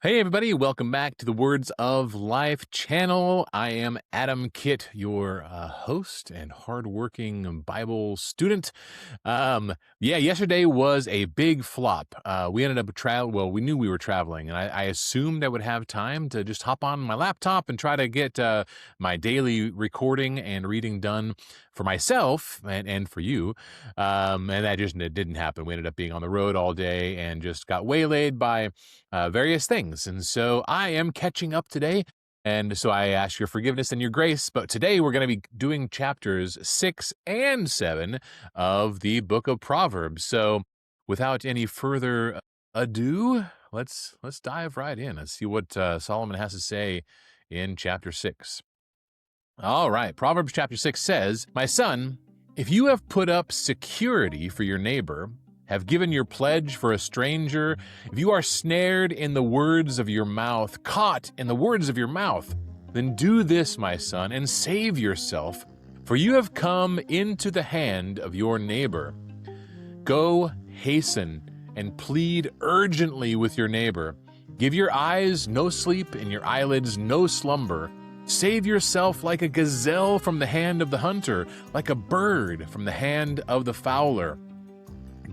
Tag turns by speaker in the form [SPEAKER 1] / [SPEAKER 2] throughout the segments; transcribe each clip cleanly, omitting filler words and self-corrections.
[SPEAKER 1] Hey, everybody, welcome back to the Words of Life channel. I am Adam Kitt, your host and hardworking Bible student. Yesterday was a big flop. We ended up we knew we were traveling, and I assumed I would have time to just hop on my laptop and try to get my daily recording and reading done for myself and for you. And it didn't happen. We ended up being on the road all day and just got waylaid by various things. And so I am catching up today. And so I ask your forgiveness and your grace. But today we're going to be doing chapters 6 and 7 of the book of Proverbs. So without any further ado, let's dive right in. Let's see what Solomon has to say in chapter 6. All right. Proverbs chapter 6 says, "My son, if you have put up security for your neighbor, have given your pledge for a stranger, if you are snared in the words of your mouth, caught in the words of your mouth, then do this, my son, and save yourself, for you have come into the hand of your neighbor. Go, hasten, and plead urgently with your neighbor. Give your eyes no sleep and your eyelids no slumber. Save yourself like a gazelle from the hand of the hunter, like a bird from the hand of the fowler.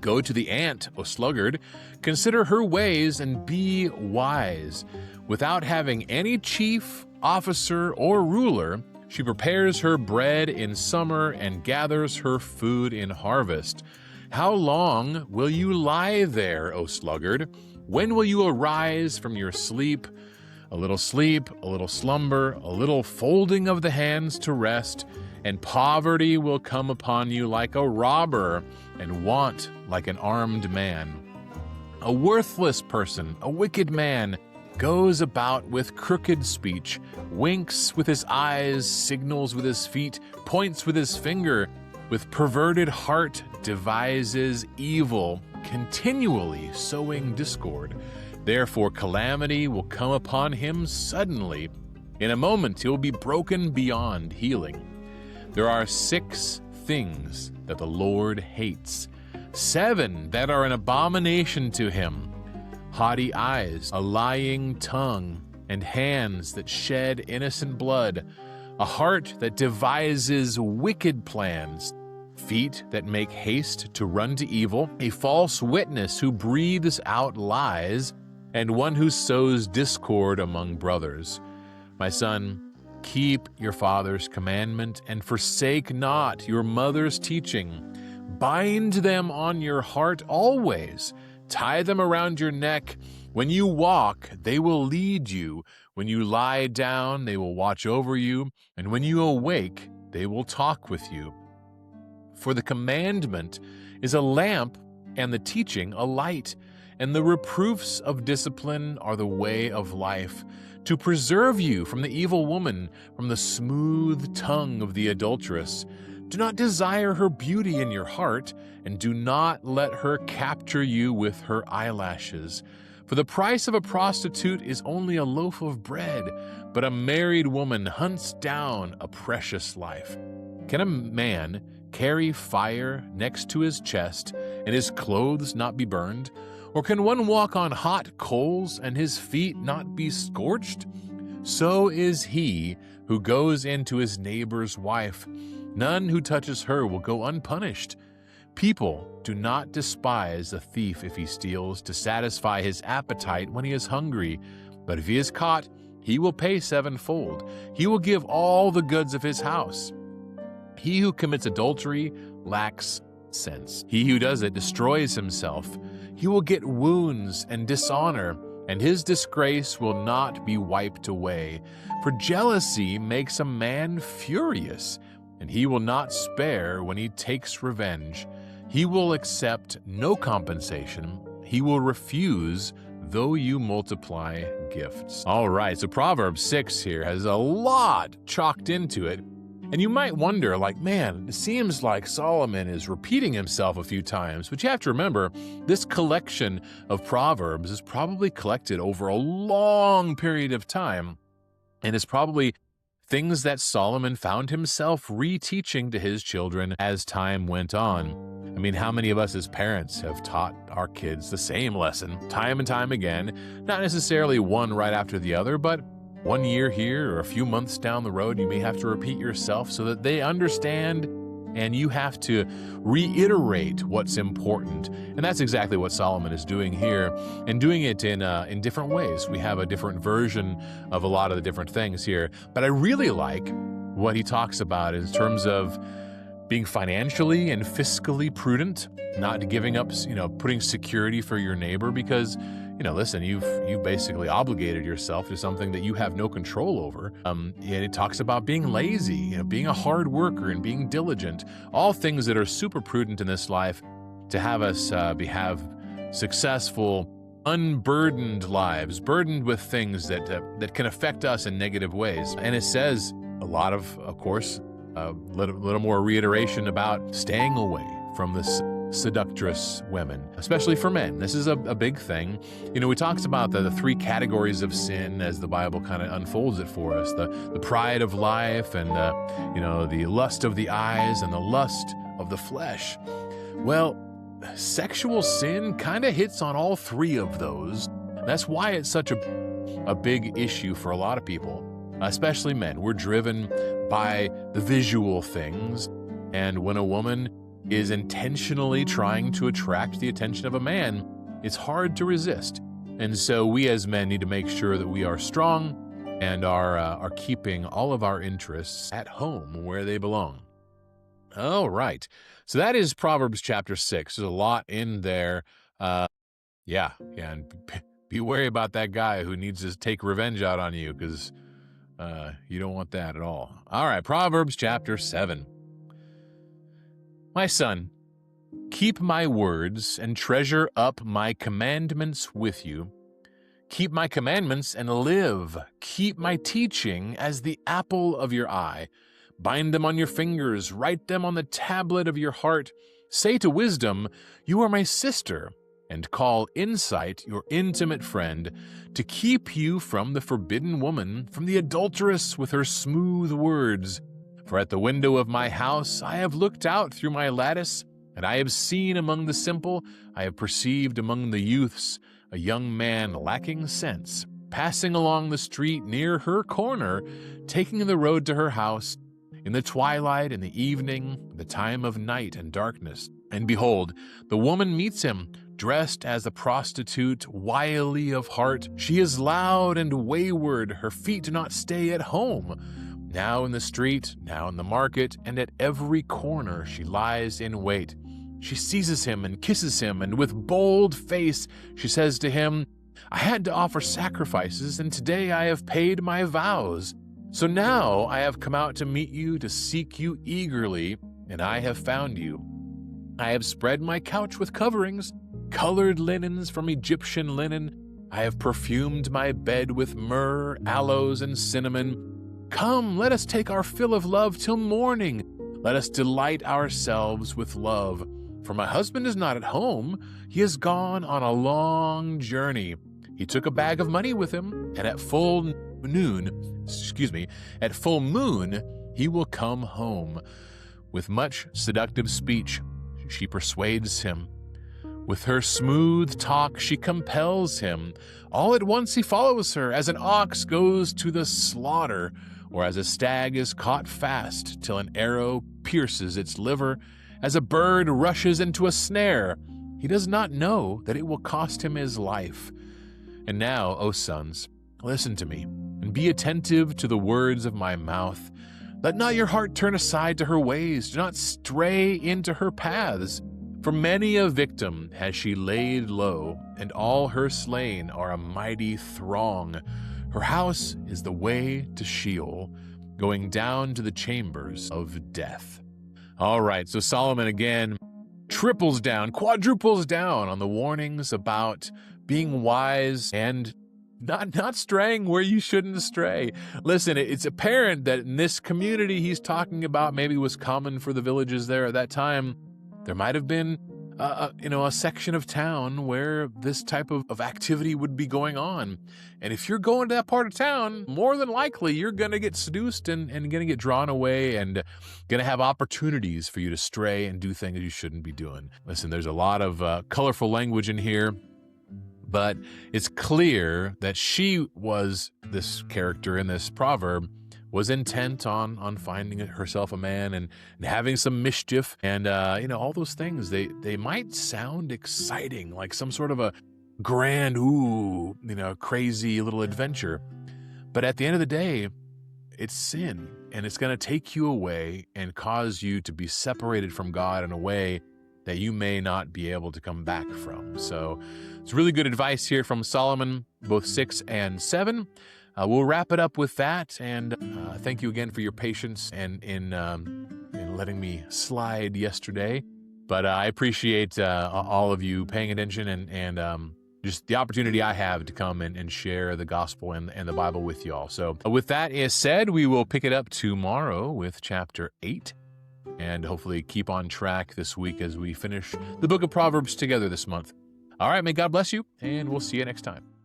[SPEAKER 1] Go to the ant, O sluggard, consider her ways and be wise. Without having any chief, officer, or ruler, she prepares her bread in summer and gathers her food in harvest. How long will you lie there, O sluggard? When will you arise from your sleep? A little slumber, a little folding of the hands to rest, and poverty will come upon you like a robber, and want like an armed man. A worthless person, a wicked man, goes about with crooked speech, winks with his eyes, signals with his feet, points with his finger, with perverted heart devises evil, continually sowing discord. Therefore calamity will come upon him suddenly. In a moment he will be broken beyond healing. There are 6 things that the Lord hates, 7 that are an abomination to him: haughty eyes, a lying tongue, and hands that shed innocent blood, a heart that devises wicked plans, feet that make haste to run to evil, a false witness who breathes out lies, and one who sows discord among brothers. My son, keep your father's commandment and forsake not your mother's teaching. Bind them on your heart always. Tie them around your neck. When you walk, they will lead you. When you lie down, they will watch over you. And when you awake, they will talk with you. For the commandment is a lamp, and the teaching a light, and the reproofs of discipline are the way of life, to preserve you from the evil woman, from the smooth tongue of the adulteress. Do not desire her beauty in your heart, and do not let her capture you with her eyelashes. For the price of a prostitute is only a loaf of bread, but a married woman hunts down a precious life. Can a man carry fire next to his chest, and his clothes not be burned? Or can one walk on hot coals and his feet not be scorched? So is he who goes into his neighbor's wife. None who touches her will go unpunished. People do not despise a thief if he steals to satisfy his appetite when he is hungry. But if he is caught, he will pay 7-fold. He will give all the goods of his house. He who commits adultery lacks sense. He who does it destroys himself. He will get wounds and dishonor, and his disgrace will not be wiped away. For jealousy makes a man furious, and he will not spare when he takes revenge. He will accept no compensation. He will refuse, though you multiply gifts." All right, so Proverbs 6 here has a lot chalked into it. And you might wonder, man, it seems like Solomon is repeating himself a few times. But you have to remember, this collection of Proverbs is probably collected over a long period of time, and is probably things that Solomon found himself reteaching to his children as time went on. I mean, how many of us as parents have taught our kids the same lesson time and time again, not necessarily one right after the other, but 1 year here or a few months down the road, you may have to repeat yourself so that they understand, and you have to reiterate what's important. And that's exactly what Solomon is doing here, and doing it in different ways. We have a different version of a lot of the different things here. But I really like what he talks about in terms of being financially and fiscally prudent, not giving up, putting security for your neighbor because, listen, you've basically obligated yourself to something that you have no control over. And it talks about being lazy, being a hard worker and being diligent, all things that are super prudent in this life to have us have successful, unburdened lives, burdened with things that can affect us in negative ways. And it says a lot of course, a little more reiteration about staying away from this seductress women, especially for men. This is a big thing. We talked about the three categories of sin as the Bible kind of unfolds it for us: the pride of life, and the lust of the eyes, and the lust of the flesh. Well, sexual sin kind of hits on all three of those. That's why it's such a big issue for a lot of people, especially men. We're driven by the visual things, and when a woman is intentionally trying to attract the attention of a man, it's hard to resist. And so we as men need to make sure that we are strong and are keeping all of our interests at home where they belong. All right. So that is Proverbs chapter 6. There's a lot in there. And be wary about that guy who needs to take revenge out on you, because you don't want that at all. All right, Proverbs chapter 7. My son, keep my words and treasure up my commandments with you. Keep my commandments and live. Keep my teaching as the apple of your eye. Bind them on your fingers. Write them on the tablet of your heart. Say to wisdom, you are my sister, and call insight your intimate friend, to keep you from the forbidden woman, from the adulteress with her smooth words. For at the window of my house I have looked out through my lattice, and I have seen among the simple, I have perceived among the youths, a young man lacking sense, passing along the street near her corner, taking the road to her house, in the twilight, in the evening, the time of night and darkness. And behold, the woman meets him, dressed as a prostitute, wily of heart. She is loud and wayward, her feet do not stay at home. Now in the street, now in the market, and at every corner she lies in wait. She seizes him and kisses him, and with bold face she says to him, I had to offer sacrifices, and today I have paid my vows. So now I have come out to meet you, to seek you eagerly, and I have found you. I have spread my couch with coverings, colored linens from Egyptian linen. I have perfumed my bed with myrrh, aloes, and cinnamon. Come, let us take our fill of love till morning. Let us delight ourselves with love. For my husband is not at home. He has gone on a long journey. He took a bag of money with him, and at full moon, he will come home. With much seductive speech, she persuades him. With her smooth talk, she compels him. All at once he follows her, as an ox goes to the slaughter, or as a stag is caught fast till an arrow pierces its liver, as a bird rushes into a snare. He does not know that it will cost him his life. And now, O sons, listen to me, and be attentive to the words of my mouth. Let not your heart turn aside to her ways. Do not stray into her paths. For many a victim has she laid low, and all her slain are a mighty throng. Her house is the way to Sheol, going down to the chambers of death. All right, so Solomon again triples down, quadruples down on the warnings about being wise and not straying where you shouldn't stray. Listen, it's apparent that in this community he's talking about maybe was common for the villages there at that time. There might have been a section of town where this type of activity would be going on. And if you're going to that part of town, more than likely you're going to get seduced and going to get drawn away and going to have opportunities for you to stray and do things you shouldn't be doing. Listen, there's a lot of colorful language in here, but it's clear that this character in this proverb, was intent on finding herself a man and having some mischief and, all those things. They might sound exciting, like some sort of a grand, crazy little adventure. But at the end of the day, it's sin, and it's going to take you away and cause you to be separated from God in a way that you may not be able to come back from. So it's really good advice here from Solomon, both 6 and 7. We'll wrap it up with that, and thank you again for your patience and in letting me slide yesterday. But I appreciate all of you paying attention and just the opportunity I have to come and share the gospel and the Bible with you all. So with that is said, we will pick it up tomorrow with chapter 8, and hopefully keep on track this week as we finish the book of Proverbs together this month. All right, may God bless you, and we'll see you next time.